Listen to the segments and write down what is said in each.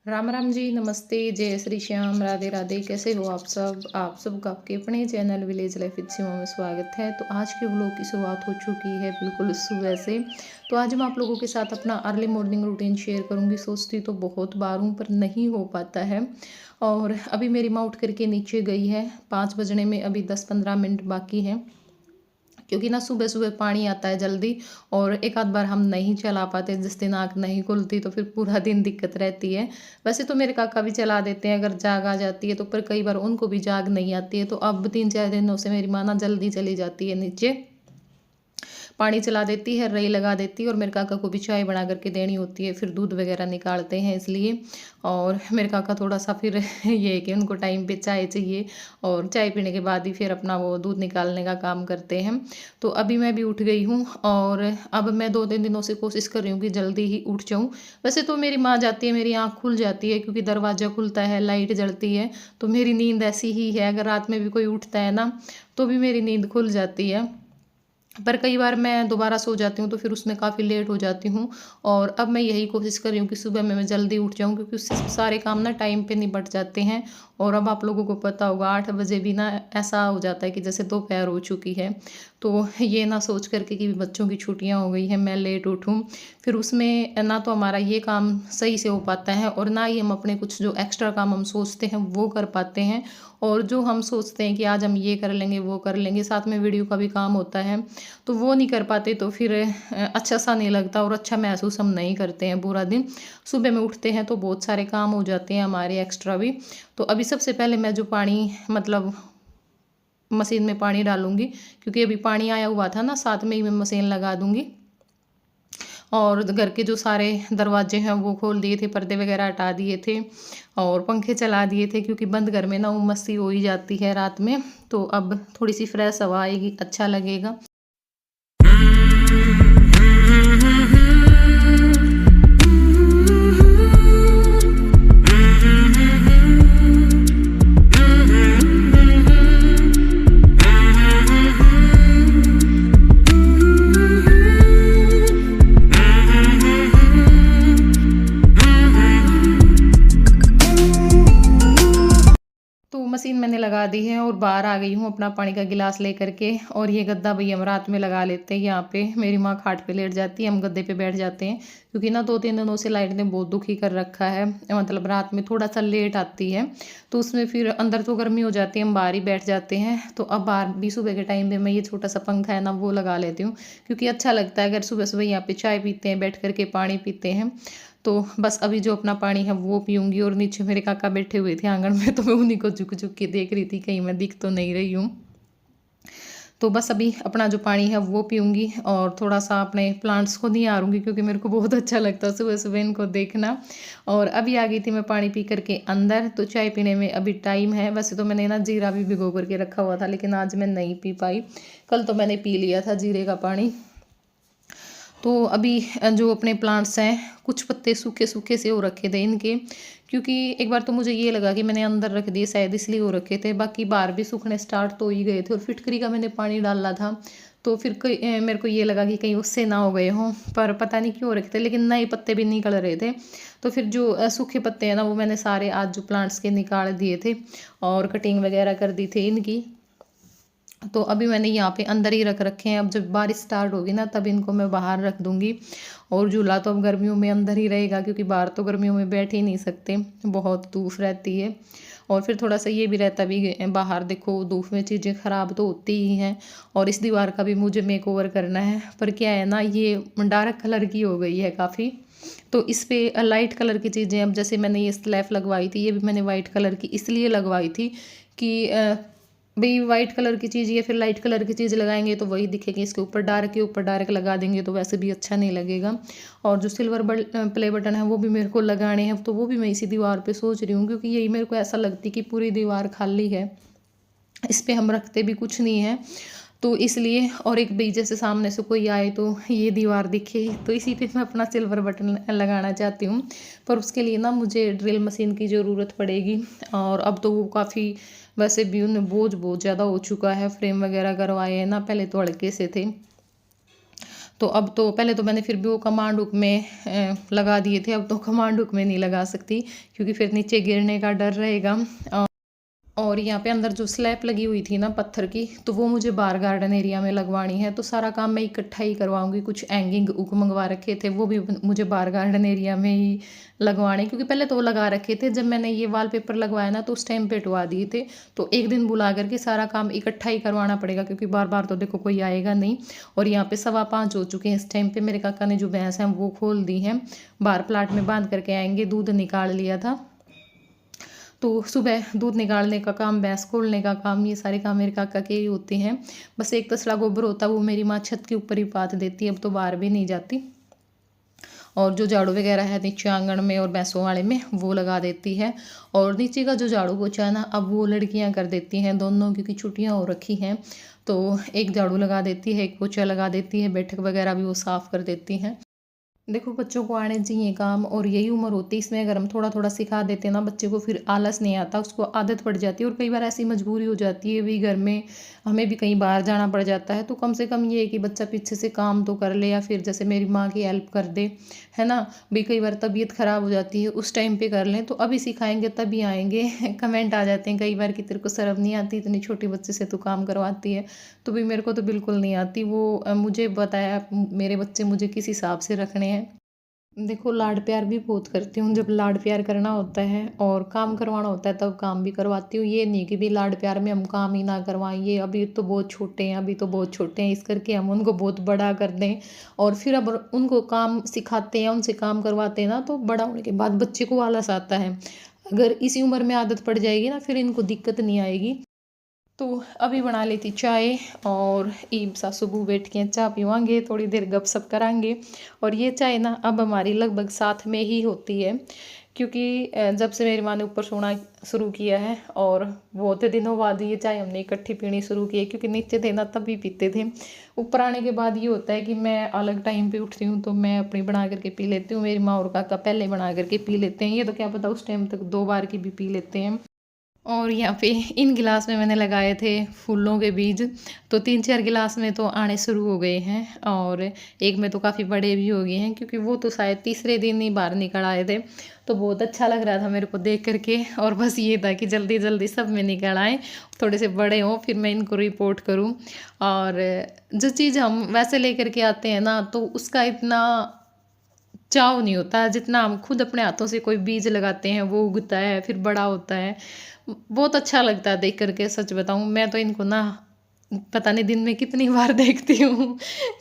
राम राम जी, नमस्ते, जय श्री श्याम, राधे राधे। कैसे हो आप सबका आपके अपने चैनल विलेज लाइफ विद सीमा में स्वागत है। तो आज के व्लॉग की शुरुआत हो चुकी है बिल्कुल सुबह से। तो आज मैं आप लोगों के साथ अपना अर्ली मॉर्निंग रूटीन शेयर करूंगी। सोचती तो बहुत बार हूँ पर नहीं हो पाता है। और अभी मेरी माँ उठ करके नीचे गई है। 5 बजने में अभी 10-15 मिनट बाकी हैं, क्योंकि ना सुबह सुबह पानी आता है जल्दी। और एक आध बार हम नहीं चला पाते, जिस दिन आँख नहीं खुलती तो फिर पूरा दिन दिक्कत रहती है। वैसे तो मेरे काका भी चला देते हैं अगर जाग आ जाती है तो, पर कई बार उनको भी जाग नहीं आती है। तो अब 3-4 दिनों से मेरी माँ ना जल्दी चली जाती है नीचे, पानी चला देती है, रई लगा देती है। और मेरे काका को भी चाय बना करके देनी होती है, फिर दूध वगैरह निकालते हैं इसलिए। और मेरे काका थोड़ा सा फिर ये है कि उनको टाइम पे चाय चाहिए, और चाय पीने के बाद ही फिर अपना वो दूध निकालने का काम करते हैं। तो अभी मैं भी उठ गई हूँ, और अब मैं 2-3 दिनों से कोशिश कर रही हूँ कि जल्दी ही उठ जाऊँ। वैसे तो मेरी माँ जाती है, मेरी आँख खुल जाती है, क्योंकि दरवाज़ा खुलता है, लाइट जलती है। तो मेरी नींद ऐसी ही है, अगर रात में भी कोई उठता है ना तो भी मेरी नींद खुल जाती है। पर कई बार मैं दोबारा सो जाती हूँ तो फिर उसमें काफ़ी लेट हो जाती हूँ। और अब मैं यही कोशिश कर रही हूँ कि सुबह में मैं जल्दी उठ जाऊँ, क्योंकि उससे सारे काम ना टाइम पे निपट जाते हैं। और अब आप लोगों को पता होगा 8 बजे भी ना ऐसा हो जाता है कि जैसे दोपहर हो चुकी है। तो ये ना सोच करके कि बच्चों की छुट्टियाँ हो गई हैं मैं लेट उठूँ, फिर उसमें ना तो हमारा ये काम सही से हो पाता है, और ना ही हम अपने कुछ जो एक्स्ट्रा काम हम सोचते हैं वो कर पाते हैं। और जो हम सोचते हैं कि आज हम ये कर लेंगे वो कर लेंगे, साथ में वीडियो का भी काम होता है, तो वो नहीं कर पाते। तो फिर अच्छा सा नहीं लगता, और अच्छा महसूस हम नहीं करते हैं पूरा दिन। सुबह में उठते हैं तो बहुत सारे काम हो जाते हैं हमारे एक्स्ट्रा भी। तो अभी सबसे पहले मैं जो पानी मतलब मशीन में पानी डालूंगी, क्योंकि अभी पानी आया हुआ था ना, साथ में ही मैं मशीन लगा दूंगी। और घर के जो सारे दरवाजे हैं वो खोल दिए थे, पर्दे वगैरह हटा दिए थे, और पंखे चला दिए थे, क्योंकि बंद घर में ना उमस सी हो ही जाती है रात में। तो अब थोड़ी सी फ्रेश हवा आएगी, अच्छा लगेगा। तो मशीन मैंने लगा दी है, और बाहर आ गई हूँ अपना पानी का गिलास लेकर के। और ये गद्दा भी हम रात में लगा लेते हैं यहाँ पे। मेरी माँ खाट पे लेट जाती है, हम गद्दे पे बैठ जाते हैं, क्योंकि ना 2-3 दिनों से लाइट ने बहुत दुखी कर रखा है। मतलब रात में थोड़ा सा लेट आती है, तो उसमें फिर अंदर तो गर्मी हो जाती है, हम बाहर ही बैठ जाते हैं। तो अब बाहर भी सुबह के टाइम पे मैं ये छोटा सा पंखा है ना वो लगा लेती हूँ, क्योंकि अच्छा लगता है अगर सुबह सुबह यहाँ पे चाय पीते हैं, बैठ करके पानी पीते हैं। तो बस अभी जो अपना पानी है वो पीऊँगी। और नीचे मेरे काका बैठे हुए थे आंगन में, तो मैं उन्हीं को झुक झुक के देख रही थी कहीं मैं दिख तो नहीं रही हूँ। तो बस अभी अपना जो पानी है वो पीऊँगी, और थोड़ा सा अपने प्लांट्स को निहारूंगी, क्योंकि मेरे को बहुत अच्छा लगता है सुबह सुबह इनको देखना। और अभी आ गई थी मैं पानी पी करके अंदर। तो चाय पीने में अभी टाइम है। वैसे तो मैंने ना जीरा भी भिगो करके रखा हुआ था, लेकिन आज मैं नहीं पी पाई। कल तो मैंने पी लिया था जीरे का पानी। तो अभी जो अपने प्लांट्स हैं, कुछ पत्ते सूखे सूखे से हो रखे थे इनके, क्योंकि एक बार तो मुझे ये लगा कि मैंने अंदर रख दिए शायद इसलिए हो रखे थे। बाकी बाहर भी सूखने स्टार्ट तो ही गए थे, और फिटकरी का मैंने पानी डाला था। तो फिर मेरे को ये लगा कि कहीं उससे ना हो गए हों, पर पता नहीं क्यों हो रखे थे, लेकिन नए पत्ते भी निकल रहे थे। तो फिर जो सूखे पत्ते हैं ना वो मैंने सारे आज जो प्लांट्स के निकाल दिए थे, और कटिंग वगैरह कर दी थी इनकी। तो अभी मैंने यहाँ पे अंदर ही रख रखे हैं। अब जब बारिश स्टार्ट होगी ना तब इनको मैं बाहर रख दूँगी। और झूला तो अब गर्मियों में अंदर ही रहेगा, क्योंकि बाहर तो गर्मियों में बैठ ही नहीं सकते, बहुत धूप रहती है। और फिर थोड़ा सा ये भी रहता भी बाहर देखो धूप में चीज़ें ख़राब तो होती ही हैं। और इस दीवार का भी मुझे मेक ओवर करना है, पर क्या है ना ये डार्क कलर की हो गई है काफ़ी। तो इस पे लाइट कलर की चीज़ें, अब जैसे मैंने ये स्लैब लगवाई थी, ये भी मैंने वाइट कलर की इसलिए लगवाई थी कि भाई वाइट कलर की चीज़ या फिर लाइट कलर की चीज़ लगाएंगे तो वही दिखेगी। इसके ऊपर डार्क के ऊपर डार्क लगा देंगे तो वैसे भी अच्छा नहीं लगेगा। और जो सिल्वर प्ले बटन है वो भी मेरे को लगाने हैं, तो वो भी मैं इसी दीवार पे सोच रही हूँ, क्योंकि यही मेरे को ऐसा लगती कि पूरी दीवार खाली है, इस पे हम रखते भी कुछ नहीं है, तो इसलिए। और एक भाई जैसे सामने से कोई आए तो ये दीवार दिखे, तो इसी पे मैं अपना सिल्वर बटन लगाना चाहती हूँ। पर उसके लिए ना मुझे ड्रिल मशीन की ज़रूरत पड़ेगी, और अब तो वो काफ़ी वैसे भी उन्हें बोझ बहुत ज़्यादा हो चुका है। फ्रेम वगैरह करवाए हैं ना, पहले तो हल्के से थे। तो अब तो पहले तो मैंने फिर भी वो कमांड हुक में लगा दिए थे, अब तो कमांड हुक में नहीं लगा सकती क्योंकि फिर नीचे गिरने का डर रहेगा। और यहाँ पे अंदर जो स्लैब लगी हुई थी ना पत्थर की, तो वो मुझे बाहर गार्डन एरिया में लगवानी है, तो सारा काम मैं इकट्ठा ही करवाऊंगी। कुछ हैंगिंग हुक मंगवा रखे थे, वो भी मुझे बाहर गार्डन एरिया में ही लगवाने, क्योंकि पहले तो वो लगा रखे थे। जब मैंने ये वॉलपेपर लगवाया ना तो उस टाइम पे हटवा दिए थे, तो एक दिन बुला करके सारा काम इकट्ठा ही करवाना पड़ेगा, क्योंकि बार बार तो देखो कोई आएगा नहीं। और यहाँ पे 5:15 हो चुके हैं इस टाइम पे। मेरे काका ने जो भैंस हैं वो खोल दी हैं, बाहर प्लाट में बांध करके आएंगे, दूध निकाल लिया था। तो सुबह दूध निकालने का काम, भैंस खोलने का काम, ये सारे काम मेरे काका के ही होते हैं। बस एक तसला गोबर होता है, वो मेरी माँ छत के ऊपर ही पात देती है, अब तो बाहर भी नहीं जाती। और जो झाड़ू वगैरह है नीचे आंगन में और भैंसों वाले में वो लगा देती है। और नीचे का जो झाड़ू पोछा है ना, अब वो लड़कियां कर देती हैं दोनों, क्योंकि छुट्टियां हो रखी हैं। तो एक झाड़ू लगा देती है, एक पोछा लगा देती है, बैठक वगैरह भी वो साफ़ कर देती हैं। देखो बच्चों को आने चाहिए काम, और यही उम्र होती है, इसमें अगर हम थोड़ा थोड़ा सिखा देते हैं ना बच्चे को, फिर आलस नहीं आता, उसको आदत पड़ जाती है। और कई बार ऐसी मजबूरी हो जाती है भी घर में, हमें भी कहीं बाहर जाना पड़ जाता है, तो कम से कम ये है कि बच्चा पीछे से काम तो कर ले, या फिर जैसे मेरी माँ की हेल्प कर दे, है ना। भी कई बार तबीयत ख़राब हो जाती है, उस टाइम पे कर लें, तो अभी सिखाएंगे तभी आएंगे। कमेंट आ जाते हैं कई बार कि तेरे को शर्म नहीं आती, इतनी छोटी बच्चे से तू काम करवाती है। तो भी मेरे को तो बिल्कुल नहीं आती वो, मुझे बताया मेरे बच्चे मुझे किस हिसाब से रखने हैं। देखो लाड प्यार भी बहुत करती हूँ, जब लाड प्यार करना होता है और काम करवाना होता है तब काम भी करवाती हूँ। ये नहीं कि भी लाड प्यार में हम काम ही ना करवाएं, ये अभी तो बहुत छोटे हैं, अभी तो बहुत छोटे हैं, इस करके हम उनको बहुत बड़ा कर दें और फिर अब उनको काम सिखाते हैं, उनसे काम करवाते हैं ना, तो बड़ा होने के बाद बच्चे को आलस आता है। अगर इसी उम्र में आदत पड़ जाएगी ना, फिर इनको दिक्कत नहीं आएगी। तो अभी बना लेती चाय, और ईब सा सुबह बैठ के चाय पीवांगे, थोड़ी देर गपशप करांगे। और ये चाय ना अब हमारी लगभग साथ में ही होती है, क्योंकि जब से मेरी माँ ने ऊपर सोना शुरू किया है, और बहुत दिनों बाद ये चाय हमने इकट्ठी पीनी शुरू की है, क्योंकि नीचे थे ना तभी पीते थे। ऊपर आने के बाद ये होता है कि मैं अलग टाइम पे उठती हूँ, तो मैं अपनी बना करके पी लेती हूँ, मेरी माँ और काका पहले बना करके पी लेते हैं, ये तो क्या पता उस टाइम तक 2 बार की भी पी लेते हैं। और यहाँ पे इन गिलास में मैंने लगाए थे फूलों के बीज, तो 3-4 गिलास में तो आने शुरू हो गए हैं, और एक में तो काफ़ी बड़े भी हो गए हैं, क्योंकि वो तो शायद तीसरे दिन ही बाहर निकल आए थे। तो बहुत अच्छा लग रहा था मेरे को देख करके, और बस ये था कि जल्दी जल्दी सब में निकल आए, थोड़े से बड़े हों, फिर मैं इनको रिपोर्ट करूँ। और जो चीज़ हम वैसे लेकर के आते हैं ना, तो उसका इतना चाव नहीं होता जितना हम खुद अपने हाथों से कोई बीज लगाते हैं, वो उगता है फिर बड़ा होता है। बहुत अच्छा लगता है देख करके, सच बताऊं मैं तो इनको ना पता नहीं दिन में कितनी बार देखती हूँ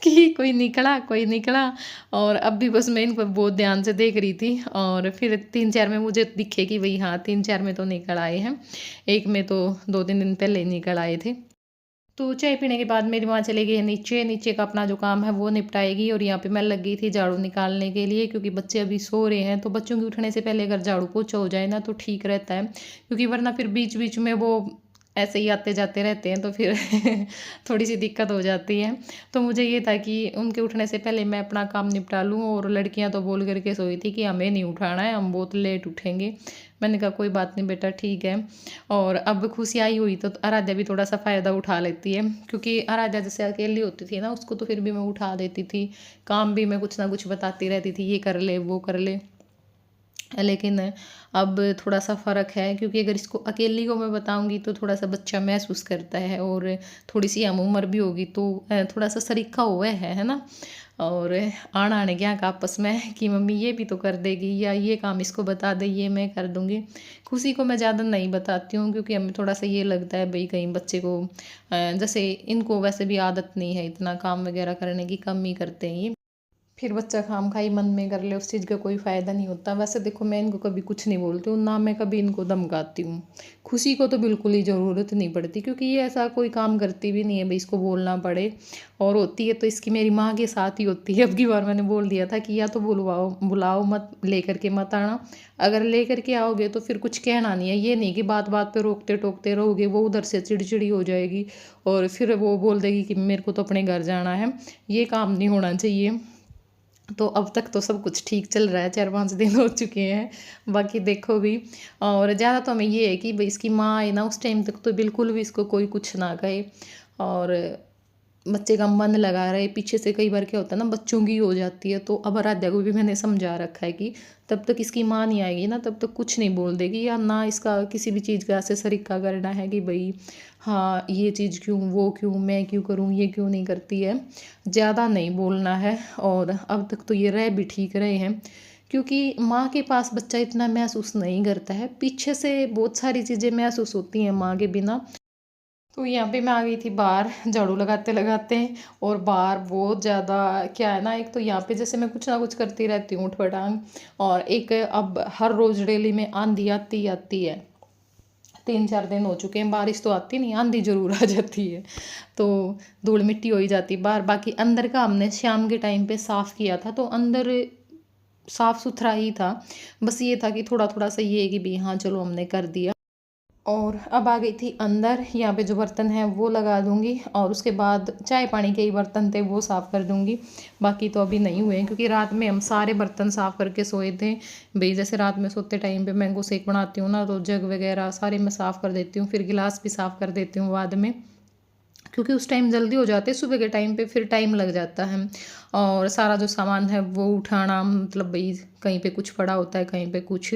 कि कोई निकला कोई निकला। और अब भी बस मैं इनको बहुत ध्यान से देख रही थी, और फिर 3-4 में मुझे दिखे कि वही हाँ 3-4 में तो निकल आए हैं, एक में तो 2-3 दिन पहले ही निकल आए थे। तो चाय पीने के बाद मेरी माँ चली गई है नीचे, नीचे का अपना जो काम है वो निपटाएगी, और यहाँ पे मैं लग गई थी झाड़ू निकालने के लिए, क्योंकि बच्चे अभी सो रहे हैं, तो बच्चों के उठने से पहले अगर झाड़ू पोछा हो जाए ना तो ठीक रहता है, क्योंकि वरना फिर बीच बीच में वो ऐसे ही आते जाते रहते हैं, तो फिर थोड़ी सी दिक्कत हो जाती है। तो मुझे ये था कि उनके उठने से पहले मैं अपना काम निपटा लूँ, और लड़कियां तो बोल करके सोई थी कि हमें नहीं उठाना है, हम बहुत लेट उठेंगे। मैंने कहा कोई बात नहीं बेटा, ठीक है। और अब खुशी आई हुई तो आराध्या भी थोड़ा सा फ़ायदा उठा लेती है, क्योंकि आराध्या जैसे अकेली होती थी ना, उसको तो फिर भी मैं उठा देती थी, काम भी मैं कुछ ना कुछ बताती रहती थी, ये कर ले वो कर ले। लेकिन अब थोड़ा सा फ़र्क है, क्योंकि अगर इसको अकेली को मैं बताऊंगी तो थोड़ा सा बच्चा महसूस करता है, और थोड़ी सी हम उम्र भी होगी तो थोड़ा सा सरीखा हुआ है ना। और आना आने क्या का आपस में कि मम्मी ये भी तो कर देगी, या ये काम इसको बता दे, ये मैं कर दूंगी। खुशी को मैं ज़्यादा नहीं बताती हूँ, क्योंकि हमें थोड़ा सा ये लगता है भाई कहीं बच्चे को जैसे इनको वैसे भी आदत नहीं है इतना काम वगैरह करने की, कम ही करते हैं ये, फिर बच्चा खाम खाई मन में कर ले, उस चीज़ का कोई फ़ायदा नहीं होता। वैसे देखो मैं इनको कभी कुछ नहीं बोलती हूँ, ना मैं कभी इनको धमकाती हूँ। खुशी को तो बिल्कुल ही ज़रूरत नहीं पड़ती, क्योंकि ये ऐसा कोई काम करती भी नहीं है भाई इसको बोलना पड़े, और होती है तो इसकी मेरी माँ के साथ ही होती है। अब की बार मैंने बोल दिया था कि या तो बुलवाओ बुलाओ मत, ले करके मत आना, अगर ले करके आओगे तो फिर कुछ कहना नहीं है, ये नहीं कि बात बात पे रोकते टोकते रहोगे, वो उधर से चिड़चिड़ी हो जाएगी, और फिर वो बोल देगी कि मेरे को तो अपने घर जाना है। ये काम नहीं होना चाहिए। तो अब तक तो सब कुछ ठीक चल रहा है, 4-5 दिन हो चुके हैं, बाकी देखो भी। और ज़्यादा तो हमें ये है कि भाई इसकी माँ है ना, उस टाइम तक तो बिल्कुल भी इसको कोई कुछ ना कहे, और बच्चे का मन लगा रहे, पीछे से कई बार क्या होता है ना, बच्चों की हो जाती है। तो अब आराध्या को भी मैंने समझा रखा है कि तब तक इसकी माँ नहीं आएगी ना, तब तक कुछ नहीं बोल देगी, या ना इसका किसी भी चीज़ का ऐसे सरीका करना है कि भाई हाँ ये चीज़ क्यों, वो क्यों, मैं क्यों करूँ, ये क्यों नहीं करती है, ज़्यादा नहीं बोलना है। और अब तक तो ये रह भी ठीक रहे हैं, क्योंकि माँ के पास बच्चा इतना महसूस नहीं करता है, पीछे से बहुत सारी चीज़ें महसूस होती हैं माँ के बिना। तो यहाँ पे मैं आ गई थी बाहर झाड़ू लगाते लगाते, और बाहर बहुत ज़्यादा क्या है ना, एक तो यहाँ पे जैसे मैं कुछ ना कुछ करती रहती हूँ उठपटांग, और एक अब हर रोज़ डेली में आंधी आती आती है। 3-4 दिन हो चुके हैं, बारिश तो आती नहीं, आंधी जरूर आ जाती है। तो धूल मिट्टी हो ही जाती बाहर। बाकी अंदर का हमने शाम के टाइम पे साफ़ किया था, तो अंदर साफ़ सुथरा ही था। बस ये था कि थोड़ा थोड़ा सा ये है कि भी हाँ चलो हमने कर दिया। और अब आ गई थी अंदर, यहाँ पे जो बर्तन हैं वो लगा दूँगी, और उसके बाद चाय पानी के ही बर्तन थे वो साफ़ कर दूँगी। बाकी तो अभी नहीं हुए हैं, क्योंकि रात में हम सारे बर्तन साफ़ करके सोए थे। भाई जैसे रात में सोते टाइम पे मैंगो शेक बनाती हूँ ना, तो जग वगैरह सारे मैं साफ़ कर देती हूँ, फिर गिलास भी साफ़ कर देती हूँ बाद में, क्योंकि उस टाइम जल्दी हो जाते, सुबह के टाइम पे फिर टाइम लग जाता है। और सारा जो सामान है वो उठाना, मतलब भाई कहीं पे कुछ पड़ा होता है, कहीं पे कुछ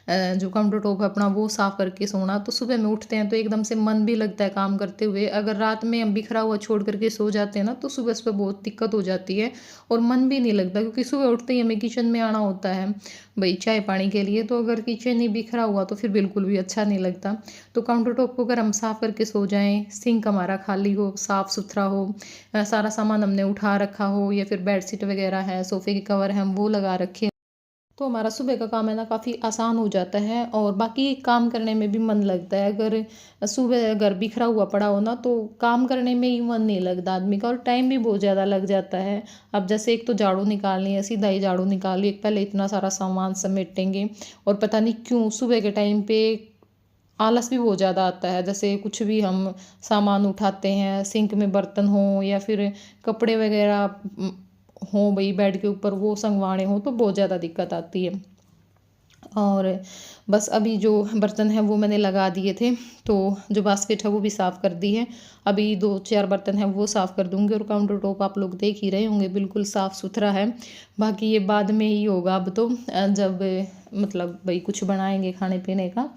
जो काउंटर टॉप है अपना वो साफ़ करके सोना, तो सुबह में उठते हैं तो एकदम से मन भी लगता है काम करते हुए। अगर रात में हम बिखरा हुआ छोड़ करके सो जाते हैं ना, तो सुबह सुबह बहुत दिक्कत हो जाती है, और मन भी नहीं लगता, क्योंकि सुबह उठते ही हमें किचन में आना होता है भाई चाय पानी के लिए। तो अगर किचन ही बिखरा हुआ तो फिर बिल्कुल भी अच्छा नहीं लगता। तो काउंटर टॉप को अगर हम साफ़ करके सो जाएं, सिंक हमारा खाली हो, साफ़ सुथरा हो, सारा सामान हमने उठा रखा हो, या फिर बेडशीट वगैरह है, सोफ़े के कवर हैं वो लगा रखे, तो हमारा सुबह का काम है ना काफ़ी आसान हो जाता है, और बाकी काम करने में भी मन लगता है। अगर सुबह अगर बिखरा हुआ पड़ा हो ना, तो काम करने में ही मन नहीं लगता आदमी का, और टाइम भी बहुत ज़्यादा लग जाता है। अब जैसे एक तो झाड़ू निकालनी है, सीधा ही झाड़ू निकाली, एक पहले इतना सारा सामान समेटेंगे, और पता नहीं क्यों सुबह के टाइम पे आलस भी बहुत ज़्यादा आता है। जैसे कुछ भी हम सामान उठाते हैं, सिंक में बर्तन हो, या फिर कपड़े वगैरह हों भाई बेड के ऊपर, वो संगवाने हो, तो बहुत ज़्यादा दिक्कत आती है। और बस अभी जो बर्तन हैं वो मैंने लगा दिए थे, तो जो बास्केट है वो भी साफ़ कर दी है। अभी 2-4 बर्तन हैं वो साफ़ कर दूँगी, और काउंटर टॉप आप लोग देख ही रहे होंगे बिल्कुल साफ़ सुथरा है। बाकी ये बाद में ही होगा अब तो, जब मतलब भाई कुछ बनाएंगे खाने पीने का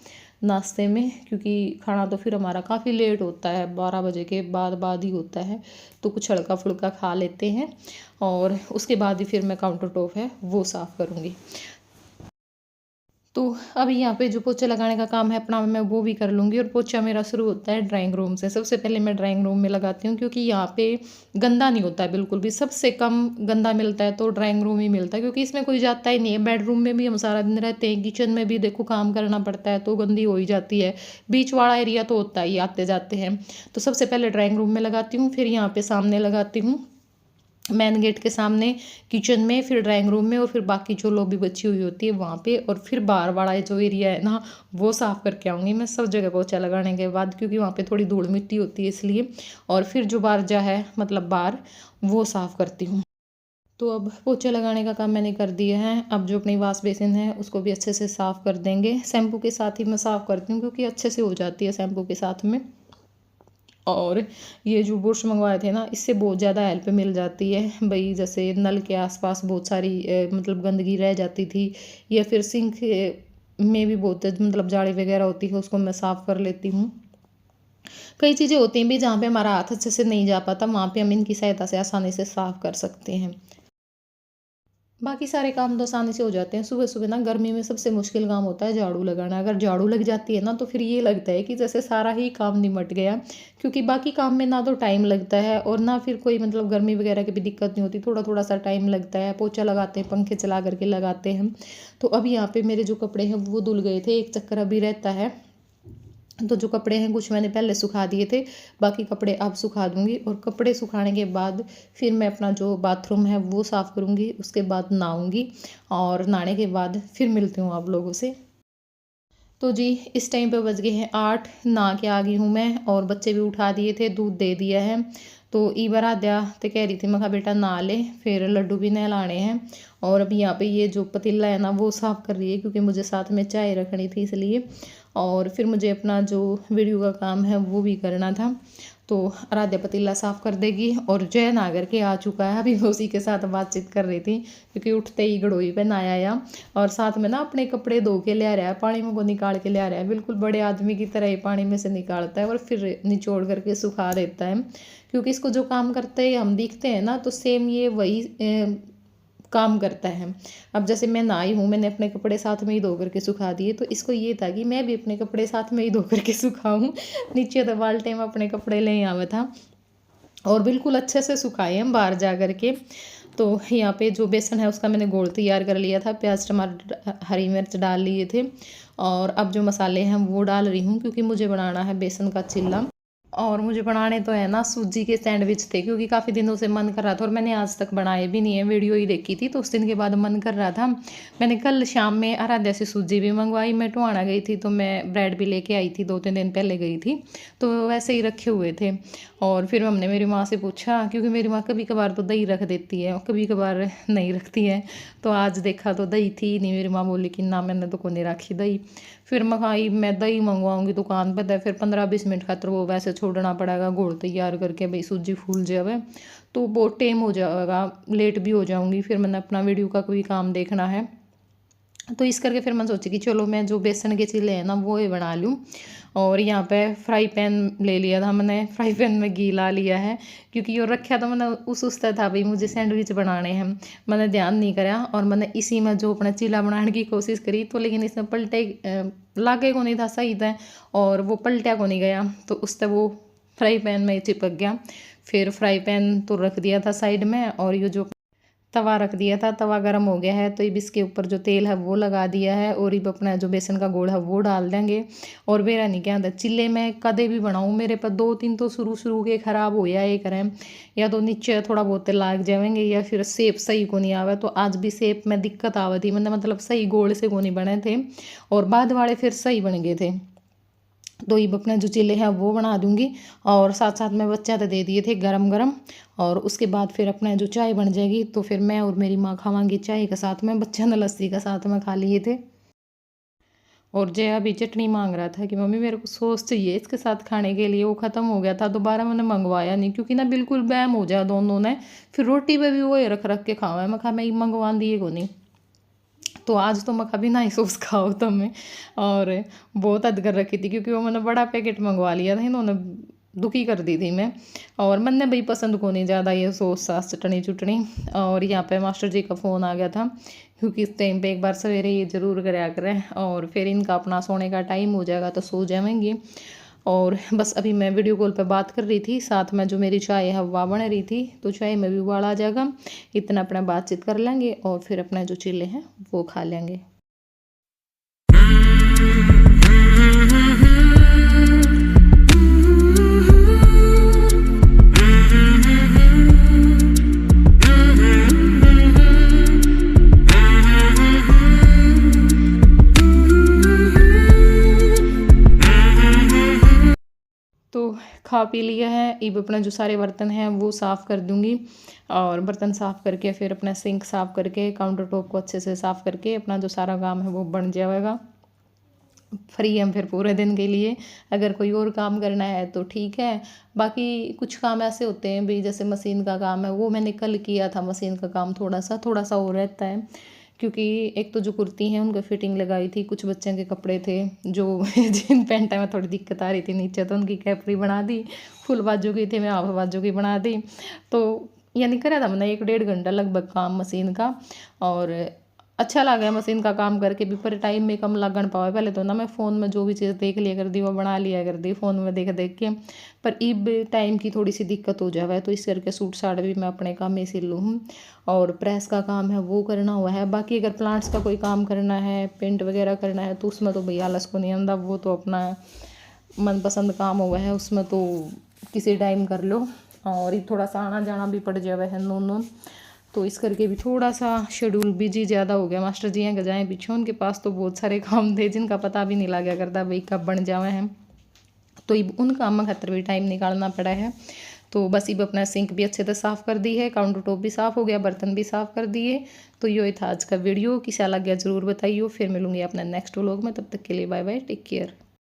नाश्ते में, क्योंकि खाना तो फिर हमारा काफ़ी लेट होता है, 12 बजे के बाद बाद ही होता है। तो कुछ हल्का फुल्का खा लेते हैं, और उसके बाद ही फिर मैं काउंटर टॉप है वो साफ़ करूँगी। तो अभी यहाँ पे जो पोछा लगाने का काम है अपना, मैं वो भी कर लूँगी। और पोछा मेरा शुरू होता है ड्राइंग रूम से। सबसे पहले मैं ड्राइंग रूम में लगाती हूँ, क्योंकि यहाँ पे गंदा नहीं होता है बिल्कुल भी, सबसे कम गंदा मिलता है तो ड्राइंग रूम ही मिलता है, क्योंकि इसमें कोई जाता ही नहीं है। बेडरूम में भी हम सारा दिन रहते हैं, किचन में भी देखो काम करना पड़ता है, तो गंदी हो ही जाती है। बीच वाला एरिया तो होता ही, आते जाते हैं। तो सबसे पहले ड्राइंग रूम में लगाती हूँ, फिर यहाँ पे सामने लगाती हूँ मेन गेट के सामने, किचन में, फिर ड्राइंग रूम में, और फिर बाकी जो लॉबी बची हुई होती है वहाँ पे, और फिर बाहर वाला जो एरिया है ना वो साफ़ करके आऊँगी मैं सब जगह पोछा लगाने के बाद, क्योंकि वहाँ पे थोड़ी धूल मिट्टी होती है इसलिए। और फिर जो बारजा है मतलब बाहर, वो साफ़ करती हूँ। तो अब पोछे लगाने का काम मैंने कर दिया है। अब जो अपनी वॉश बेसिन है उसको भी अच्छे से साफ़ कर देंगे। शैम्पू के साथ ही मैं साफ़ करती हूँ, क्योंकि अच्छे से हो जाती है शैम्पू के साथ में। और ये जो बुर्श मंगवाए थे ना, इससे बहुत ज़्यादा हेल्प मिल जाती है भाई। जैसे नल के आसपास बहुत सारी मतलब गंदगी रह जाती थी, या फिर सिंक में भी बहुत मतलब जाली वगैरह होती है, उसको मैं साफ़ कर लेती हूँ। कई चीज़ें होती हैं भी जहाँ पे हमारा हाथ अच्छे से नहीं जा पाता, वहाँ पे हम इनकी सहायता से आसानी से साफ़ कर सकते हैं। बाकी सारे काम तो आसानी से हो जाते हैं। सुबह सुबह ना गर्मी में सबसे मुश्किल काम होता है झाड़ू लगाना। अगर झाड़ू लग जाती है ना, तो फिर ये लगता है कि जैसे सारा ही काम निमट गया, क्योंकि बाकी काम में ना तो टाइम लगता है, और ना फिर कोई मतलब गर्मी वगैरह की भी दिक्कत नहीं होती। थोड़ा थोड़ा सा टाइम लगता है, पोछा लगाते हैं, पंखे चला करके लगाते हैं। तो अभी यहाँ पे मेरे जो कपड़े हैं वो धुल गए थे, एक चक्कर अभी रहता है। तो जो कपड़े हैं कुछ मैंने पहले सुखा दिए थे, बाकी कपड़े अब सुखा दूँगी। और कपड़े सुखाने के बाद फिर मैं अपना जो बाथरूम है वो साफ़ करूँगी, उसके बाद नहाऊँगी, और नहाने के बाद फिर मिलती हूँ आप लोगों से। तो जी इस टाइम पे बज गए हैं 8, नहा के आ गई हूँ मैं, और बच्चे भी उठा दिए थे, दूध दे दिया है। तो ईबर आद्या तो कह रही थी, मैं कहा बेटा नहा ले, फिर लड्डू भी नहलाने हैं। और अभी यहाँ पे ये जो पतीला है ना वो साफ़ कर रही है, क्योंकि मुझे साथ में चाय रखनी थी इसलिए। और फिर मुझे अपना जो वीडियो का काम है वो भी करना था। तो आराध्या पतीला साफ़ कर देगी और जय नहा करके आ चुका है। अभी मैं उसी के साथ बातचीत कर रही थी क्योंकि उठते ही गड़ोई पे नहाया या और साथ में ना अपने कपड़े धो के ले आ रहा है, पानी में को निकाल के ले आ रहा है, बिल्कुल बड़े आदमी की तरह ही पानी में से निकालता है और फिर निचोड़ करके सुखा देता है। क्योंकि इसको जो काम करते हैं हम दिखते हैं ना, तो सेम ये वही काम करता है। अब जैसे मैं नहाई हूँ, मैंने अपने कपड़े साथ में ही धो करके सुखा दिए, तो इसको ये था कि मैं भी अपने कपड़े साथ में ही धो करके सुखाऊँ। नीचे तो बाल्टे में अपने कपड़े ले आवा था और बिल्कुल अच्छे से सुखाए हम बाहर जा कर के। तो यहाँ पे जो बेसन है उसका मैंने घोल तैयार कर लिया था, प्याज टमाटर हरी मिर्च डाल लिए थे और अब जो मसाले हैं वो डाल रही हूँ क्योंकि मुझे बनाना है बेसन का चिल्ला। और मुझे बनाने तो है ना सूजी के सैंडविच थे, क्योंकि काफ़ी दिनों से मन कर रहा था और मैंने आज तक बनाए भी नहीं है, वीडियो ही देखी थी तो उस दिन के बाद मन कर रहा था। मैंने कल शाम में आराध्या से सूजी भी मंगवाई, मैं टोहाना गई थी तो मैं ब्रेड भी लेके आई थी, 2-3 दिन पहले गई थी तो वैसे ही रखे हुए थे। और फिर हमने मेरी माँ से पूछा, क्योंकि मेरी माँ कभी कभार तो दही रख देती है और कभी कभार नहीं रखती है, तो आज देखा तो दही थी नहीं। मेरी माँ बोली कि ना मैंने तो को नहीं रखी दही। फिर मैं दही मंगवाऊंगी दुकान पर, फिर 15-20 मिनट खातर वो वैसे छोड़ना पड़ेगा घोल तैयार करके, भाई सूजी फूल जावे तो बहुत टाइम हो जाएगा, लेट भी हो जाऊंगी, फिर मैंने अपना वीडियो का कोई काम देखना है। तो इस करके फिर मैं सोची कि चलो मैं जो बेसन के चिल्ले हैं ना वो ही बना लूँ। और यहाँ पे फ्राई पैन ले लिया था मैंने, फ्राई पैन में घी ला लिया है क्योंकि ये रखा तो मैंने उसता था भाई मुझे सैंडविच बनाने हैं, मैंने ध्यान नहीं करा और मैंने इसी में जो अपना चिल्ला बनाने की कोशिश करी तो लेकिन इसमें पलटे लागे को नहीं था सही था और वो पलटा को नहीं गया, तो उससे वो फ्राई पैन में चिपक गया। फिर फ्राई पैन तो रख दिया था साइड में और ये जो तवा रख दिया था, तवा गर्म हो गया है तो अब इसके ऊपर जो तेल है वो लगा दिया है और अब अपना जो बेसन का घोल है वो डाल देंगे। और मेरा नहीं क्या चिल्ले में कदे भी बनाऊँ मेरे पर 2-3 तो शुरू के ख़राब हो या ये करें, या तो नीचे थोड़ा बहुत लाग जाएंगे या फिर सेप सही को नहीं आवे। तो आज भी सेप में दिक्कत आवा थी, मतलब सही गोल से को नहीं बने थे और बाद वाले फिर सही बन गए थे। तो ये अपने जो चिल्ले हैं वो बना दूंगी और साथ साथ में बच्चा तो दे दिए थे गरम गरम। और उसके बाद फिर अपना जो चाय बन जाएगी तो फिर मैं और मेरी माँ खावांगी चाय के साथ में, बच्चा ने लस्सी का साथ में खा लिए थे। और जय अभी चटनी मांग रहा था कि मम्मी मेरे को सॉस चाहिए इसके साथ खाने के लिए, वो ख़त्म हो गया था, दोबारा मैंने मंगवाया नहीं क्योंकि ना बिल्कुल बैम हो जाए दोनों ने, फिर रोटी पे भी वो रख रख के खावा है। मैं खा मैं मंगवा दिए को नहीं, तो आज तो मैं कभी ना ही सॉस खाओ तो मैं, और बहुत हद कर रखी थी क्योंकि वो मैंने बड़ा पैकेट मंगवा लिया था, इन्होंने दुखी कर दी थी मैं। और मैंने भाई पसंद को नहीं ज़्यादा ये सॉस सास चटनी चुटनी। और यहाँ पे मास्टर जी का फ़ोन आ गया था क्योंकि इस टाइम पे एक बार सवेरे ये ज़रूर कराया करें और फिर इनका अपना सोने का टाइम हो जाएगा तो सो जाएंगे। और बस अभी मैं वीडियो कॉल पे बात कर रही थी, साथ में जो मेरी चाय है वह बन रही थी, तो चाय में भी उबाल आ जाएगा, इतना अपना बातचीत कर लेंगे और फिर अपना जो चिल्ले हैं वो खा लेंगे। तो खा पी लिया है, अब अपना जो सारे बर्तन हैं वो साफ़ कर दूंगी और बर्तन साफ़ करके फिर अपना सिंक साफ़ करके काउंटर टॉप को अच्छे से साफ़ करके अपना जो सारा काम है वो बन जाएगा। फ्री हम फिर पूरे दिन के लिए, अगर कोई और काम करना है तो ठीक है, बाकी कुछ काम ऐसे होते हैं भी जैसे मशीन का काम है वो मैंने कल किया था, मशीन का काम थोड़ा सा और रहता है क्योंकि एक तो जो कुर्ती हैं उनका फिटिंग लगाई थी, कुछ बच्चों के कपड़े थे जो जिन पैंटा में थोड़ी दिक्कत आ रही थी नीचे, तो उनकी कैपरी बना दी, फुल बाजू की थी मैं हाफ बाजू की बना दी। तो यानी करा था मैंने 1-1.5 घंटा लगभग काम मशीन का, और अच्छा लगा मशीन का काम करके भी, पर टाइम में कम लगन पावे। पहले तो ना मैं फ़ोन में जो भी चीज़ देख लिया कर दी वो बना लिया कर दी फ़ोन में देख देख के, पर अब टाइम की थोड़ी सी दिक्कत हो जावे तो इस करके सूट साट भी मैं अपने काम में सिल लूँ। और प्रेस का काम है वो करना हुआ है, बाकी अगर प्लांट्स का कोई काम करना है, पेंट वगैरह करना है तो उसमें तो भैया आलस को नहीं आंदा, वो तो अपना मनपसंद काम हुआ है, उसमें तो किसी टाइम कर लो। और ये थोड़ा सा आना जाना भी पड़ जावे है नून, तो इस करके भी थोड़ा सा शेड्यूल बिजी ज़्यादा हो गया। मास्टर जी हैं जाएँ पीछे, उनके पास तो बहुत सारे काम थे जिनका पता भी नहीं लगा करता भाई कब बन जावे हैं, तो उन काम खातर भी टाइम निकालना पड़ा है। तो बस अब अपना सिंक भी अच्छे से साफ़ कर दी है, काउंटर टॉप भी साफ़ हो गया, बर्तन भी साफ़ कर दिए। तो ये था आज का वीडियो, कैसा लग गया ज़रूर बताइए। फिर मिलूंगी अपना नेक्स्ट व्लॉग में, तब तक के लिए बाय बाय, टेक केयर।